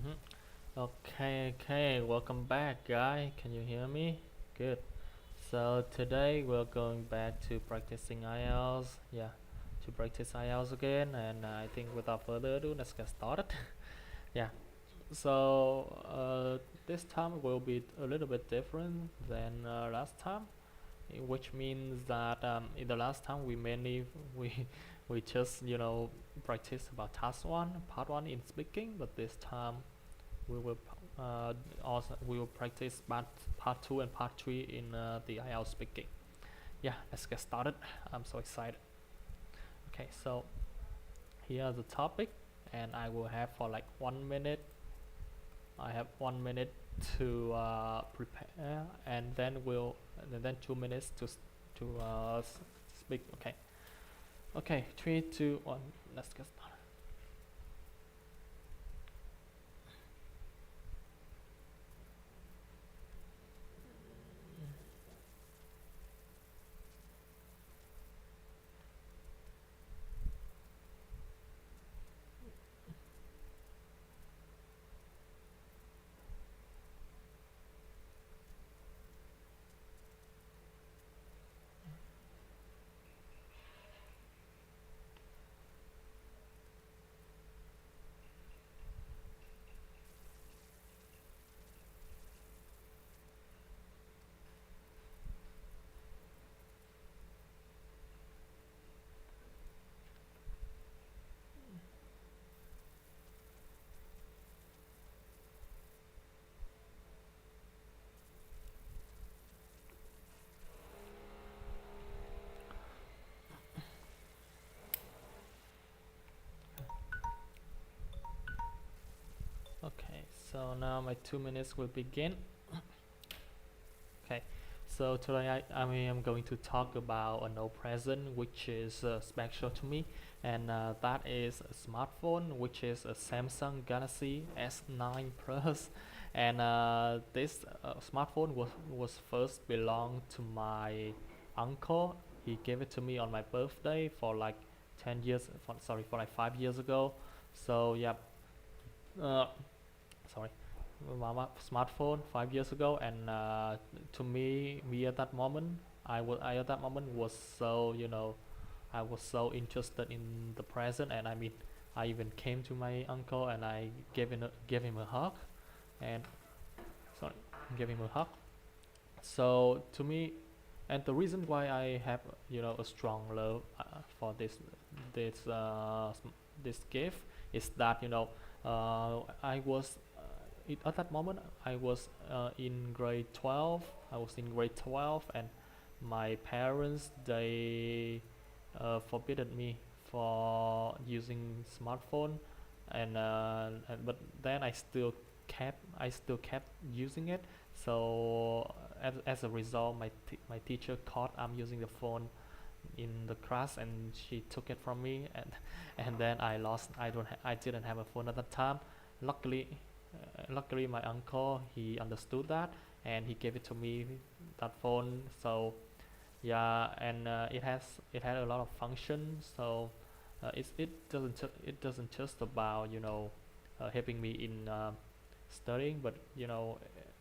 Mhm. Okay, welcome back, guy. Can you hear me? Good. So today we're going back to practicing IELTS. Yeah, to practice IELTS again, and I think without further ado, let's get started. Yeah. So this time will be a little bit different than last time, which means that in the last time we mainly we we just practice about task one, part one in speaking, but this time we will also we will practice part 2 and part 3 in the IELTS speaking. Yeah, let's get started. I'm so excited. Okay, so here are the topic, and I will have for like 1 minute. I have 1 minute to prepare, and then 2 minutes to speak. Okay, 3, 2, 1. Let's get started. Okay, so now my 2 minutes will begin. Okay, so today I am going to talk about a no present which is special to me, and that is a smartphone which is a Samsung Galaxy S9 Plus, and this smartphone was first belonged to my uncle. He gave it to me on my birthday for like 10 years, for like 5 years ago. So yeah, uh, sorry, my smartphone 5 years ago, and to me at that moment, I at that moment was so I was so interested in the present, and I mean I even came to my uncle and I gave him a hug, and sorry, gave him a hug. So to me, and the reason why I have a strong love for this this gift is that I was at that moment I was in grade 12. I was in grade 12, and my parents, they forbidden me for using smartphone, but then I still kept using it. So as a result, my teacher caught I'm using the phone in the class, and she took it from me, and then I lost. I didn't have a phone at that time. Luckily, luckily my uncle, he understood that, and he gave it to me, that phone. So yeah, and it had a lot of functions. So it doesn't just about helping me in studying, but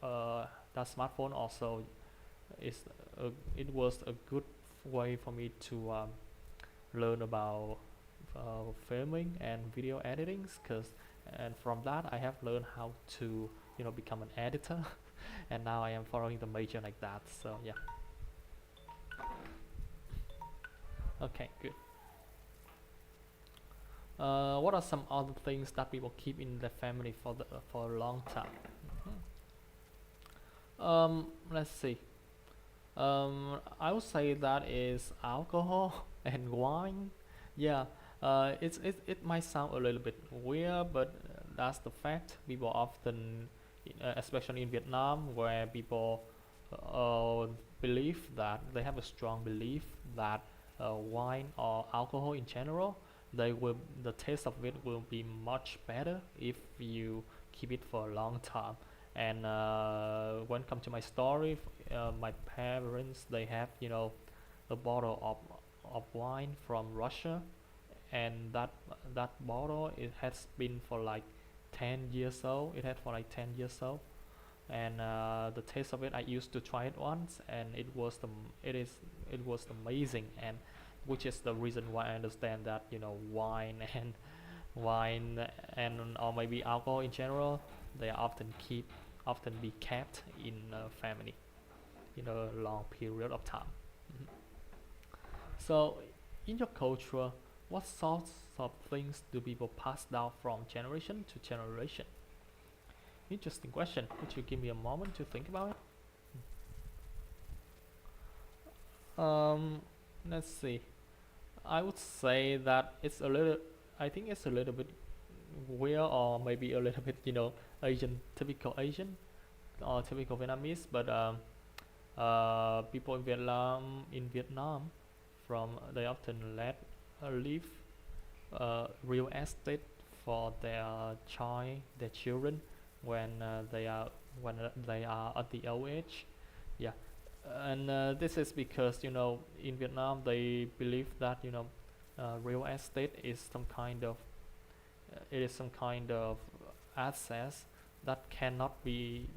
that smartphone also is it was a good way for me to learn about filming and video editing, cause and from that I have learned how to become an editor, and now I am following the major like that. So yeah. Okay, good. What are some other things that people keep in their family for a long time? Let's see. I would say that is alcohol and wine. Yeah, it might sound a little bit weird, but that's the fact. People often, especially in Vietnam, where people uh, believe that they have a strong belief that wine or alcohol in general, the taste of it will be much better if you keep it for a long time. And when come to my story, my parents, they have a bottle of wine from Russia, and that bottle, it has been for like 10 years old. It had for like 10 years old, and the taste of it, I used to try it once, and it was amazing, and which is the reason why I understand that wine and wine and or maybe alcohol in general, they are often be kept in a family in a long period of time. Mhm. So, in your culture, what sorts of things do people pass down from generation to generation? Interesting question. Could you give me a moment to think about it? Let's see. I would say that it's a little. I think it's a little bit weird, or maybe a little bit, Asian, typical Asian or typical Vietnamese. But people in Vietnam, from they often leave real estate for their children when they are at the old age. Yeah, and this is because in Vietnam they believe that real estate is some kind of assets that cannot be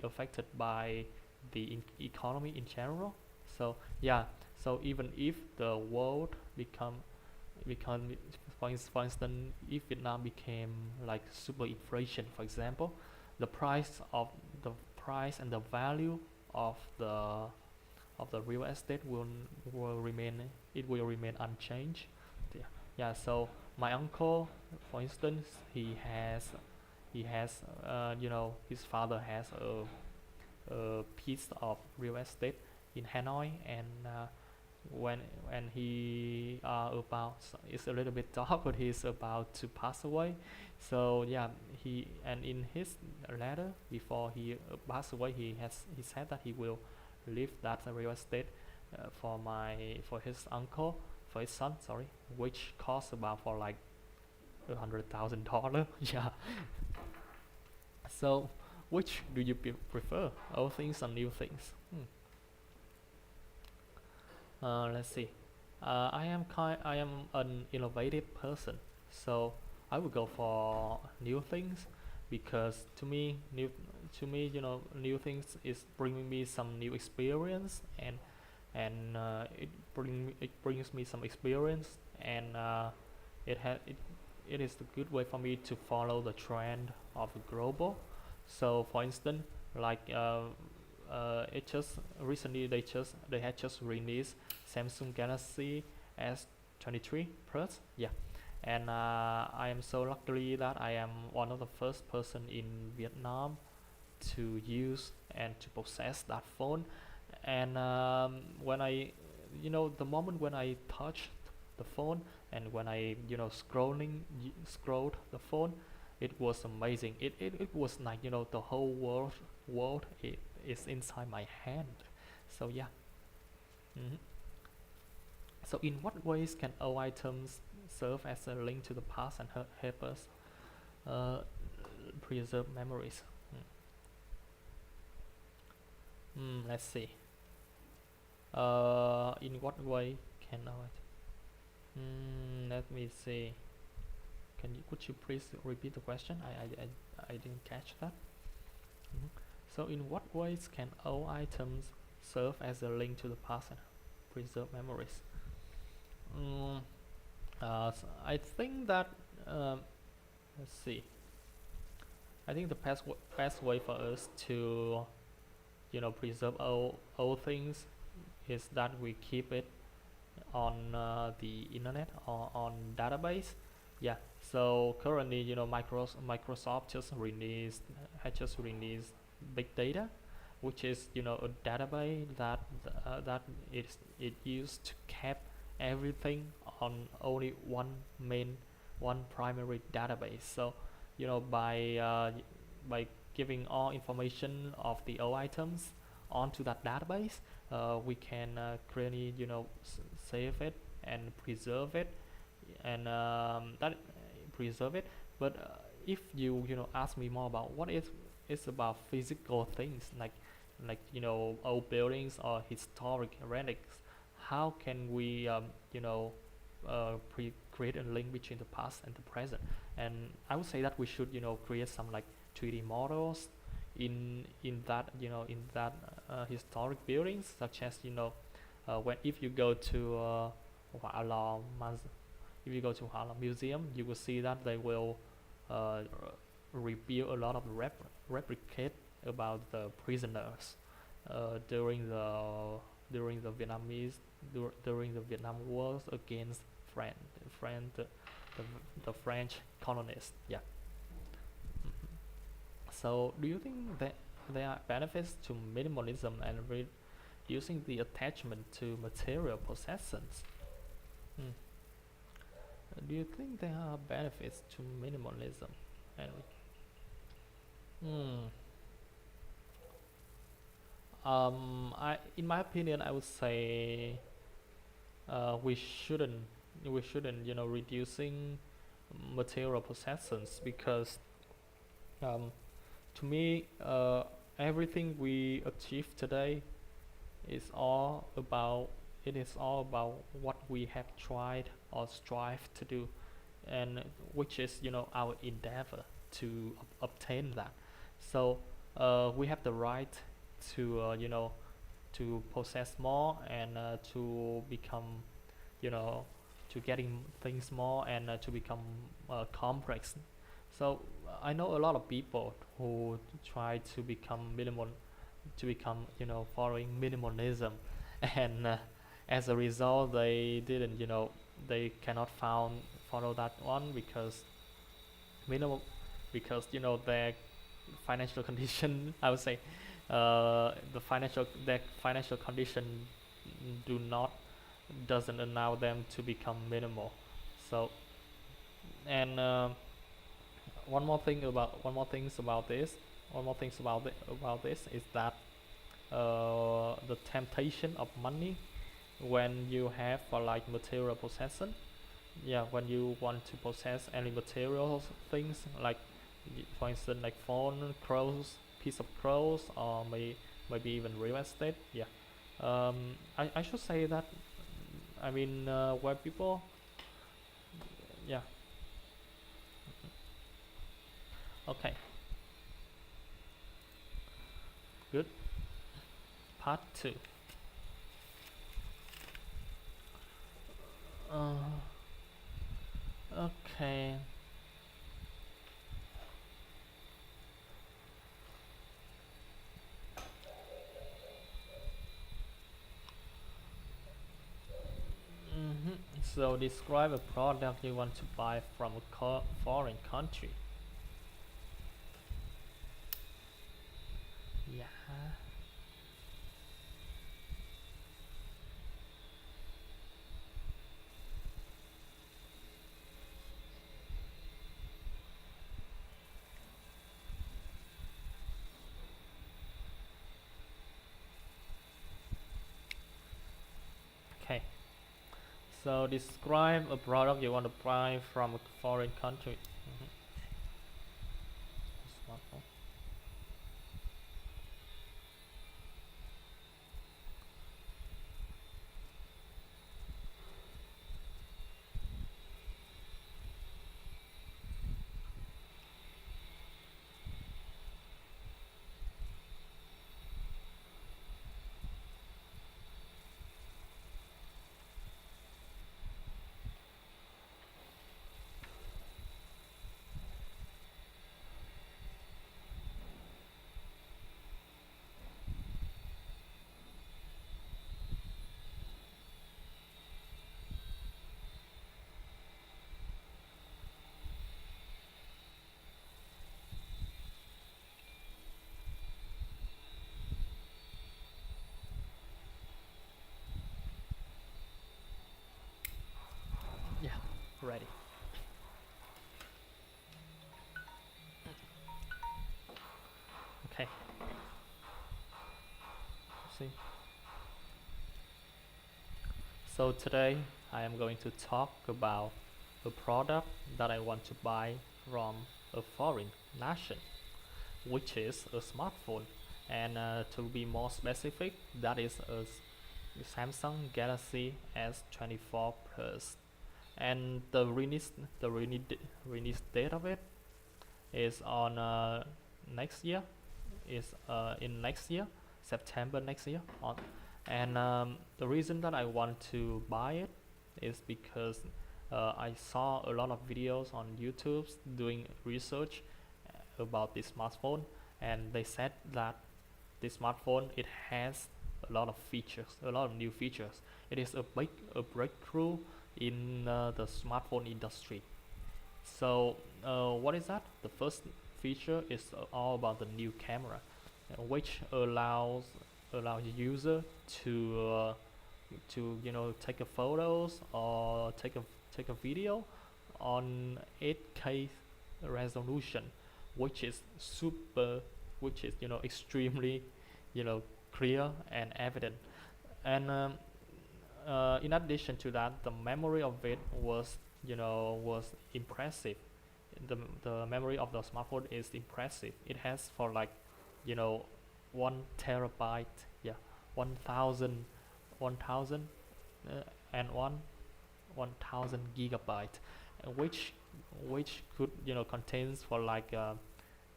affected by the economy in general. So yeah, so even if the world become for instance, if Vietnam became like super inflation, for example, the the price and the value of the real estate will remain unchanged. Yeah, yeah. So my uncle, for instance, he has his father has a piece of real estate in Hanoi, and when he it's a little bit dark, but he's about to pass away. So yeah, in his letter before he passed away, he said that he will leave that real estate for his uncle, for his son, sorry, which costs about for like $100,000. Yeah. So which do you prefer, old things or new things? Let's see. I am an innovative person, so I would go for new things, because new things is bringing me some new experience, and it brings me some experience, and it had it is a good way for me to follow the trend of the global. So for instance, like it just recently they had just released Samsung Galaxy S23 Plus. Yeah, and I am so lucky that I am one of the first person in Vietnam to use and to possess that phone. And when I, the moment when I touched the phone, and when I, scrolled the phone, it was amazing. It was like the whole world is inside my hand. So yeah. Mhm. So in what ways can old items serve as a link to the past and help us uh, preserve memories? Let's see. In what way can old let me see. Could you please repeat the question? I didn't catch that. Mhm. So in what ways can old items serve as a link to the past and preserve memories? Mm, I think that let's see. I think the best way for us to preserve old things is that we keep it on the internet or on database. Yeah. So currently, Microsoft just released big data, which is a database it used to cap everything on only one primary database. So by giving all information of the old items onto that database, we can clearly save it and preserve it, and that preserve it. But if you ask me more about what is it's about physical things, like old buildings or historic relics, how can we create a link between the past and the present? and I would say that we should create some like 3D models in that in that historic buildings, such as when if you go to Hỏa Lò if you go to Hỏa Lò Museum, you will see that they will uh, reveal a lot of replicate about the prisoners during the Vietnamese during the Vietnam Wars against France, France the, the French colonists. Yeah. So, do you think that there are benefits to minimalism and reducing the attachment to material possessions? Hmm. Do you think there are benefits to minimalism and hmm. In my opinion, I would say we shouldn't reducing material possessions, because um, to me everything we achieve today is all about it is all about what we have tried or strive to do, and which is our endeavor to obtain that. So we have the right to to possess more, and to become you know to getting things more, and to become complex. So I know a lot of people who try to become minimal, to become following minimalism, and as a result they didn't they cannot found follow that one, because minimal because their financial condition, I would say their financial condition do not doesn't allow them to become minimal. So, and one more things about this about this is that the temptation of money when you have for like material possession. Yeah, when you want to possess any material things, like for instance like phone, clothes, piece of clothes, or maybe even real estate. Yeah. I should say that, I mean, where people, yeah. Okay, good. Part 2. uh, okay. hmm so describe a product you want to buy from a foreign country. Yeah. Okay, so describe a product you want to buy from a foreign country. Smartphone. Yeah, ready. Okay, see. So today I am going to talk about a product that I want to buy from a foreign nation, which is a smartphone. And to be more specific, that is a Samsung Galaxy S24 Plus. and the release date of it is on next year, is in next year, September next year. And the reason that I want to buy it is because I saw a lot of videos on YouTube doing research about this smartphone, and they said that this smartphone, it has a lot of features, a lot of new features. It is a breakthrough in the smartphone industry. So what is that? The first feature is all about the new camera, which allows user to take a photos or take a video on 8K resolution, which is extremely clear and evident. And in addition to that, the memory of it was impressive. The memory of the smartphone is impressive. It has for like 1 terabyte, yeah, 1000 and 1000 gigabyte, which could contains for like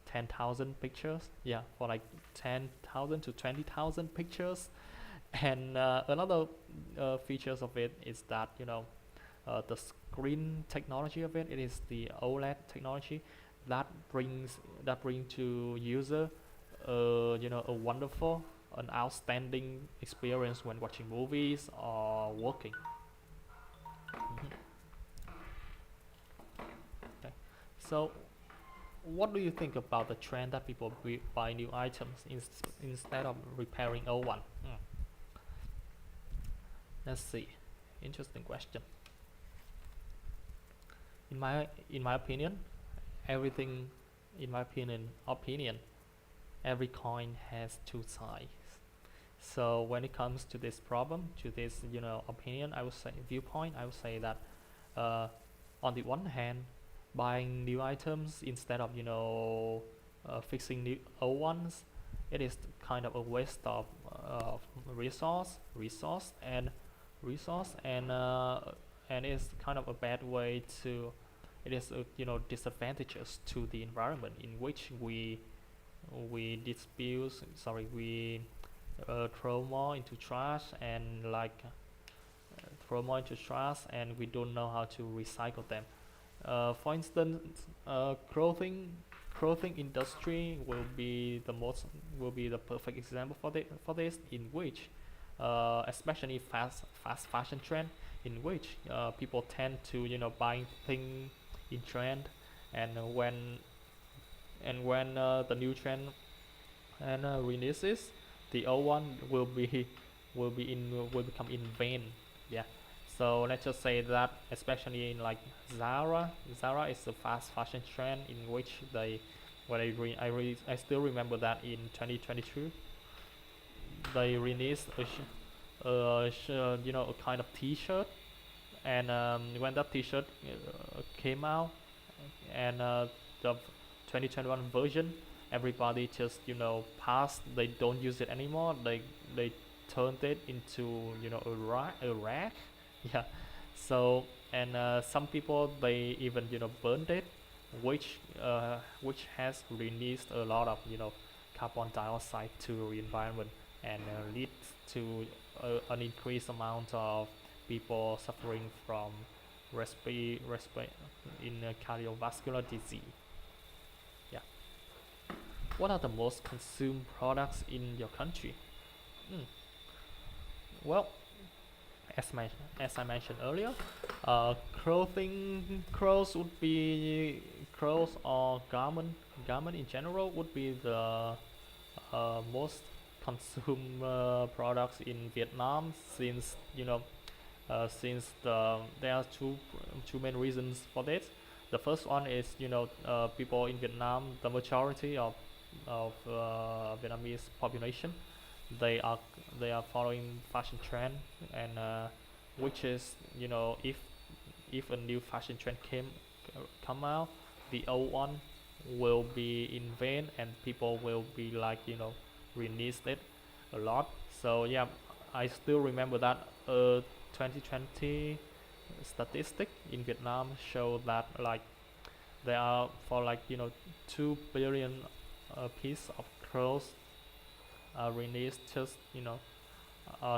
10,000 pictures, yeah, for like 10,000 to 20,000 pictures. And another features of it is that the screen technology of it is the OLED technology that brings to user a wonderful, an outstanding experience when watching movies or working. Okay. So what do you think about the trend that people buy new items instead of repairing old one? Let's see. Interesting question. In my opinion, everything in my opinion, every coin has two sides. So when it comes to this problem, to this opinion, I would say viewpoint, I would say that on the one hand, buying new items instead of fixing new old ones, it is kind of a waste of resource and it's kind of a bad way to, it is disadvantages to the environment, in which we dispose, sorry, we throw more into trash, and like throw more into trash, and we don't know how to recycle them. For instance, clothing industry will be the perfect example for this, in which especially fast fashion trend, in which people tend to buying thing in trend, and when the new trend and releases, the old one will become in vain. Yeah. So let's just say that, especially in like Zara is a fast fashion trend, in which they, what I still remember that in 2022 they released a kind of T-shirt, and when that T-shirt came out, and the 2021 version, everybody just passed. They don't use it anymore. They turned it into a rack. Yeah. So, and some people, they even burned it, which has released a lot of carbon dioxide to the environment, and leads to an increased amount of people suffering from cardiovascular disease. Yeah. What are the most consumed products in your country? Hmm. Well, as I mentioned earlier, clothes would be clothes or garment in general would be the most consumed products in Vietnam, since there are two main reasons for this. The first one is people in Vietnam, the majority of Vietnamese population, they are following fashion trend, and which is if a new fashion trend come out, the old one will be in vain, and people will be like release it a lot. So yeah, I still remember that 2020 statistic in Vietnam show that like there are for like 2 billion piece of clothes released just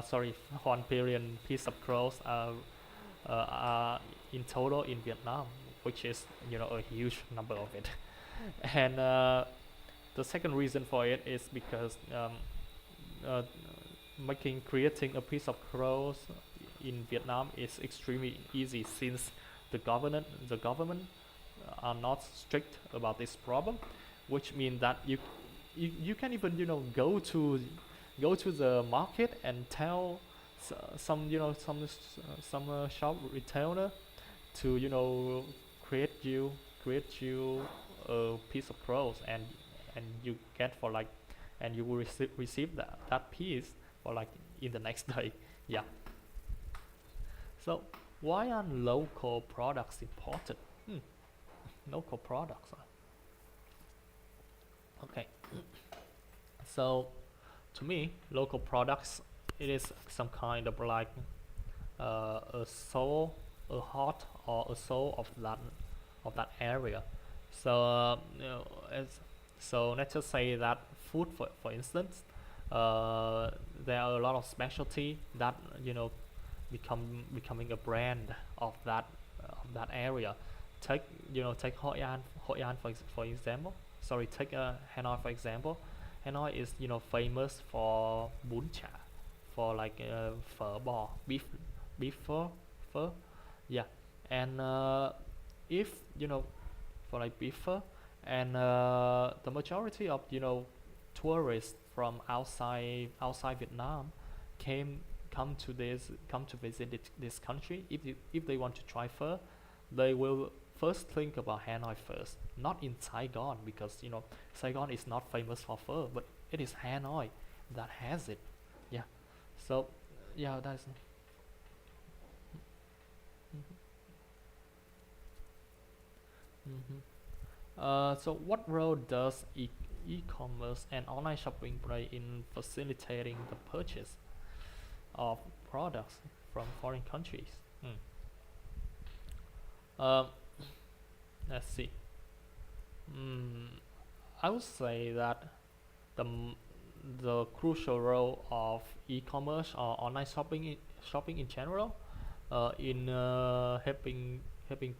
sorry 1 billion piece of clothes are in total in Vietnam, which is a huge number of it. And the second reason for it is because uh, creating a piece of clothes in Vietnam is extremely easy since the government are not strict about this problem, which means that you can even go to the market and tell some shop retailer to create you a piece of clothes, and you get for like and you will receive that piece for like in the next day. Yeah. So why are local products important? Local products. Okay. So to me, local products, it is some kind of like a soul, a heart, or a soul of that area. So as so let's just say that food, for instance, there are a lot of specialty that becoming a brand of that area. Take take Hoi An for example. Sorry, take Hanoi for example. Hanoi is famous for bún chả, for like phở bò, beef pho, yeah. And if for like beef pho, and the majority of tourists from outside Vietnam came come to visit this country. If they want to try pho, they will first think about Hanoi first, not in Saigon, because Saigon is not famous for pho, but it is Hanoi that has it. Yeah. So yeah, that's. Mhm. So what role does e-commerce and online shopping play in facilitating the purchase of products from foreign countries? Um, let's see. Mm, I would say that the the crucial role of e-commerce or online shopping in general in helping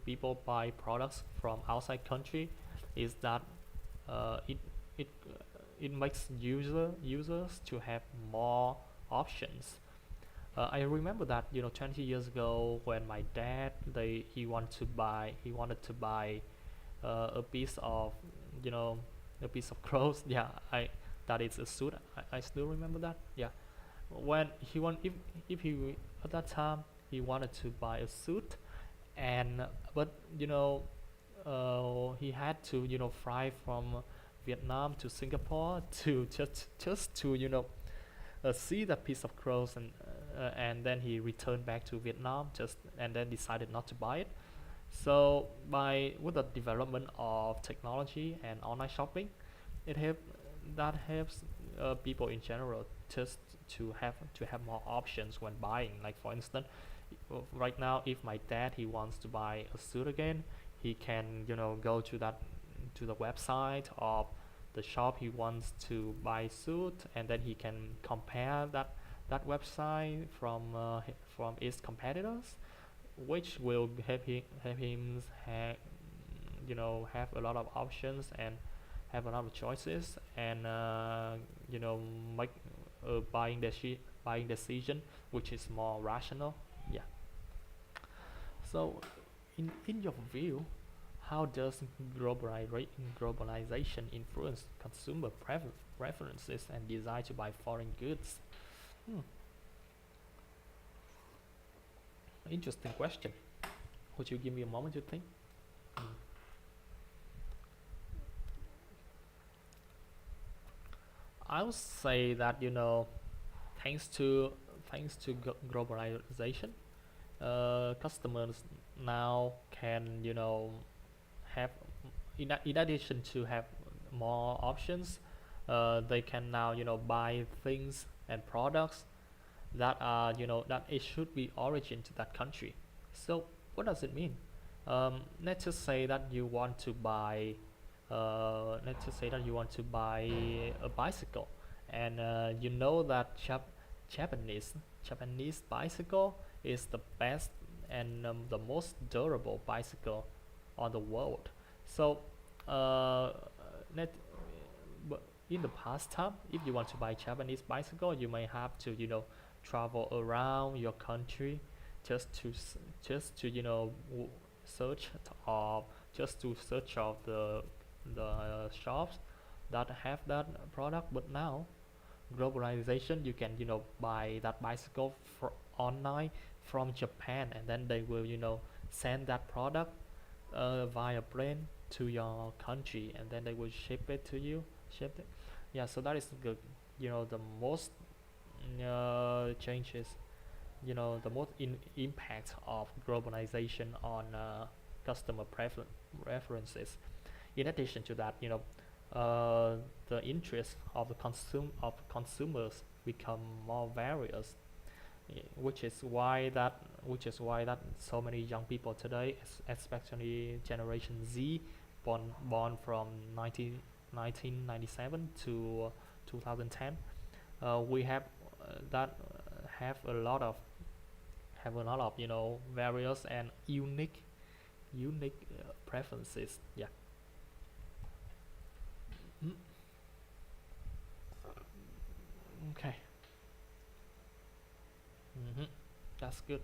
people buy products from outside country is that it it it makes users to have more options. I remember that 20 years ago when my dad he wanted to buy a piece of you know a piece of clothes. Yeah, I that is a suit. I still remember that. Yeah, when he want if he at that time he wanted to buy a suit, and but he had to fly from Vietnam to Singapore to just to see that piece of clothes, and then he returned back to Vietnam just and then decided not to buy it. So by with the development of technology and online shopping, it help that helps people in general just to have more options when buying. Like for instance, right now, if my dad he wants to buy a suit again, he can go to the website of the shop he wants to buy suit, and then he can compare that website from its competitors, which will help him have a lot of options and have a lot of choices, and you know make a buying decision which is more rational. Yeah. So in your view, how does globalization influence consumer preferences and desire to buy foreign goods? Hmm, interesting question. Would you give me a moment to think? Hmm. I would say that thanks to globalization, customers now can have in addition to have more options, they can now buy things and products that are that it should be origin to that country. So what does it mean? Let's just say that you want to buy let's just say that you want to buy a bicycle, and you know that Japanese Japanese bicycle is the best and the most durable bicycle on the world. So uh, let but in the past time, if you want to buy Japanese bicycle, you may have to travel around your country just to just to search or just to search of the shops that have that product. But now globalization, you can buy that bicycle for online from Japan, and then they will send that product via plane to your country, and then they will ship it to you. Ship it. Yeah, so that is good. The most changes, the most impact of globalization on customer preferences. In addition to that, the interest of the consumers become more various, which is why that so many young people today, especially Generation Z, born from 1997 to 2010, we have a lot of various and unique preferences. Yeah. Mm. Okay. hmm That's good.